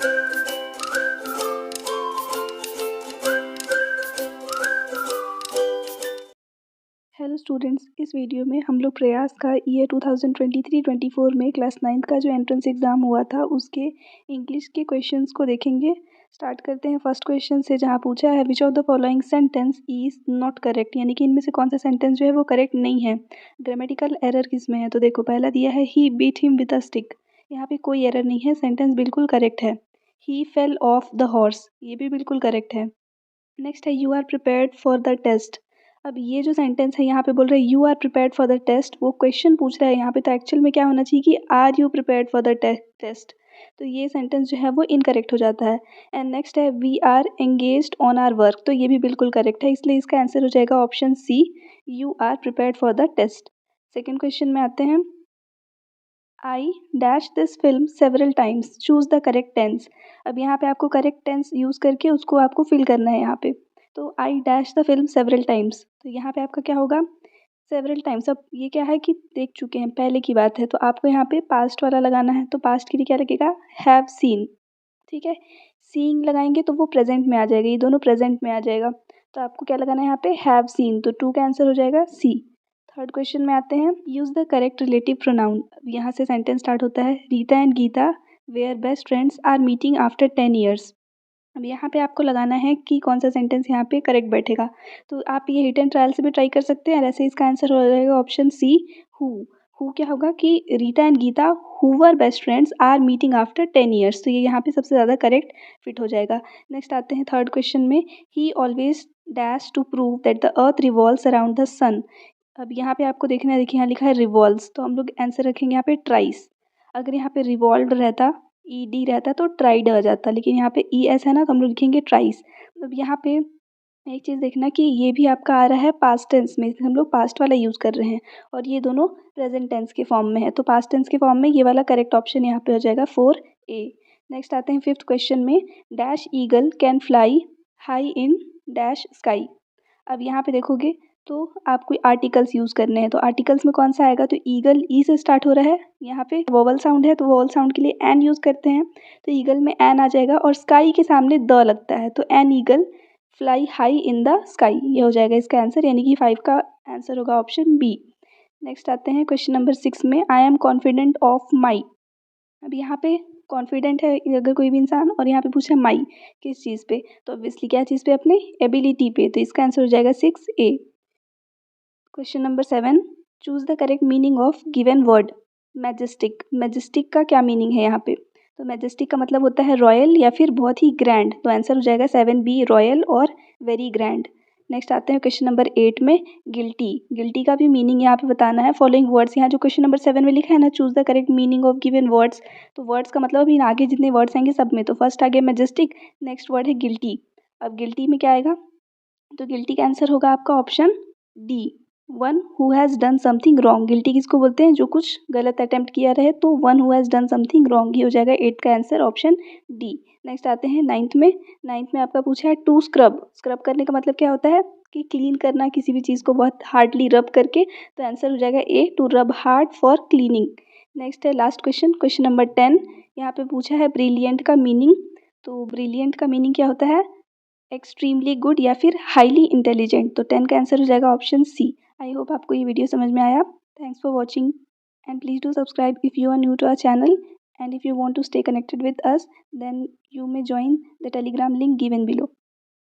Hello students, इस video में हम लोग प्रयास का ईयर 2023-24 में क्लास 9th का जो एंट्रेंस एग्ज़ाम हुआ था उसके इंग्लिश के क्वेश्चंस को देखेंगे। स्टार्ट करते हैं फर्स्ट क्वेश्चन से, जहाँ पूछा है which of the following sentence is not correct, यानी कि इनमें से कौन सा सेंटेंस जो है वो करेक्ट नहीं है। ग्रामेटिकल एरर किस में है, तो देखो पहला दिया है he beat him with a stick, यहाँ पे कोई एरर नहीं है, सेंटेंस बिल्कुल करेक्ट है। He fell off the horse, ये भी बिल्कुल करेक्ट है। नेक्स्ट है you are prepared for the test. अब ये जो सेंटेंस है यहाँ पे बोल रहे हैं you are prepared for the test, वो क्वेश्चन पूछ रहा है यहाँ पे, तो एक्चुअल में क्या होना चाहिए कि are you prepared for the test, तो ये सेंटेंस जो है वो इनकरेक्ट हो जाता है। एंड नेक्स्ट है we are engaged on our work, तो ये भी बिल्कुल करेक्ट है, इसलिए इसका आंसर हो जाएगा option C, you are prepared for the test. Second question में आते हैं, I dash this film several times, choose the correct tense. अब यहाँ पे आपको करेक्ट टेंस यूज़ करके उसको आपको फिल करना है यहाँ पे। तो I dash the film several times, तो यहाँ पे आपका क्या होगा, सेवरल टाइम्स। अब ये क्या है कि देख चुके हैं, पहले की बात है, तो आपको यहाँ पे पास्ट वाला लगाना है, तो पास्ट के लिए क्या लगेगा, हैव सीन। ठीक है, सीइंग लगाएंगे तो वो प्रेजेंट में आ जाएगा, ये दोनों प्रेजेंट में आ जाएगा, तो आपको क्या लगाना है यहाँ पे, हैव सीन, तो 2 का आंसर हो जाएगा सी। थर्ड क्वेश्चन में आते हैं, use the correct relative pronoun. यहाँ से सेंटेंस स्टार्ट होता है, Rita and Gita were best friends are meeting after 10 years. अब यहाँ पे आपको लगाना है कि कौन सा सेंटेंस यहाँ पे करेक्ट बैठेगा, तो आप ये हिट एंड ट्रायल से भी ट्राई कर सकते हैं, ऐसे इसका आंसर हो जाएगा ऑप्शन सी, हु क्या होगा कि Rita and Gita who were best friends are meeting after 10 years, तो ये यहाँ पे सबसे ज़्यादा करेक्ट फिट हो जाएगा। नेक्स्ट आते हैं थर्ड क्वेश्चन में, he always dash to prove that the earth revolves around the sun. अब यहाँ पे आपको देखना है, देखिए यहाँ लिखा है रिवॉल्व्स, तो हम लोग आंसर रखेंगे यहाँ पे ट्राइस। अगर यहाँ पे रिवॉल्व रहता, ई डी रहता तो ट्राइड आ जाता, लेकिन यहाँ पे ई एस है ना, तो हम लोग लिखेंगे ट्राइस। अब यहाँ पे एक चीज़ देखना कि ये भी आपका आ रहा है पास्ट टेंस में, हम लोग पास्ट वाला यूज़ कर रहे हैं, और ये दोनों प्रेजेंट टेंस के फॉर्म में है, तो पास्ट टेंस के फॉर्म में ये वाला करेक्ट ऑप्शन यहाँ पे हो जाएगा 4A। नेक्स्ट आते हैं फिफ्थ क्वेश्चन में, dash eagle can fly high in dash sky. अब यहाँ पे देखोगे तो आपको आर्टिकल्स यूज़ करने हैं, तो आर्टिकल्स में कौन सा आएगा, तो ईगल ई से स्टार्ट हो रहा है, यहाँ पे वोवल साउंड है, तो वोवल साउंड के लिए एन यूज़ करते हैं, तो ईगल में एन आ जाएगा, और स्काई के सामने द लगता है, तो an eagle fly high in the sky, ये हो जाएगा इसका आंसर, यानी कि 5 का आंसर होगा ऑप्शन बी। नेक्स्ट आते हैं क्वेश्चन नंबर 6 में, I am confident of my. अब यहाँ पे कॉन्फिडेंट है अगर कोई भी इंसान, और यहाँ पे पूछा माई किस चीज़ पे, तो ऑब्वियसली क्या चीज़ पे, अपने एबिलिटी पे, तो इसका आंसर हो जाएगा 6A। Question number 7, choose the correct meaning of given word majestic. Majestic का क्या मीनिंग है यहाँ पे, तो मैजेस्टिक का मतलब होता है रॉयल या फिर बहुत ही ग्रैंड, तो आंसर हो जाएगा 7B, रॉयल और वेरी ग्रैंड। नेक्स्ट आते हैं क्वेश्चन नंबर 8 में, गिल्टी। गिल्टी का भी मीनिंग यहाँ पे बताना है, फॉलोइंग वर्ड्स, यहाँ जो क्वेश्चन नंबर 7 में लिखा है ना, choose the correct meaning of given words, तो वर्ड्स का मतलब अभी आगे जितने वर्ड्स आएंगे सब में, तो फर्स्ट आ गया मैजेस्टिक, नेक्स्ट वर्ड है गिल्टी। अब गिल्टी में क्या आएगा, तो गिल्टी का आंसर होगा आपका option D, one who has done something wrong. Guilty किसको बोलते हैं, जो कुछ गलत अटेम्प्ट किया रहे, तो one who has done something wrong, ये हो जाएगा 8 का आंसर ऑप्शन डी। नेक्स्ट आते हैं 9th में। 9th में आपका पूछा है टू स्क्रब। स्क्रब करने का मतलब क्या होता है कि क्लीन करना किसी भी चीज़ को बहुत हार्डली रब करके, तो आंसर हो जाएगा A, to rub hard for cleaning. Next है लास्ट क्वेश्चन, क्वेश्चन नंबर 10। यहाँ पे पूछा है ब्रिलियंट का मीनिंग, तो ब्रिलियंट का मीनिंग क्या होता है, एक्सट्रीमली गुड या फिर हाईली इंटेलिजेंट, तो 10 का आंसर हो जाएगा ऑप्शन सी। आई होप आपको ये वीडियो समझ में आया। Thanks for watching and please do subscribe if you are new to our channel, and if you want to stay connected with us, then you may join the telegram link given below.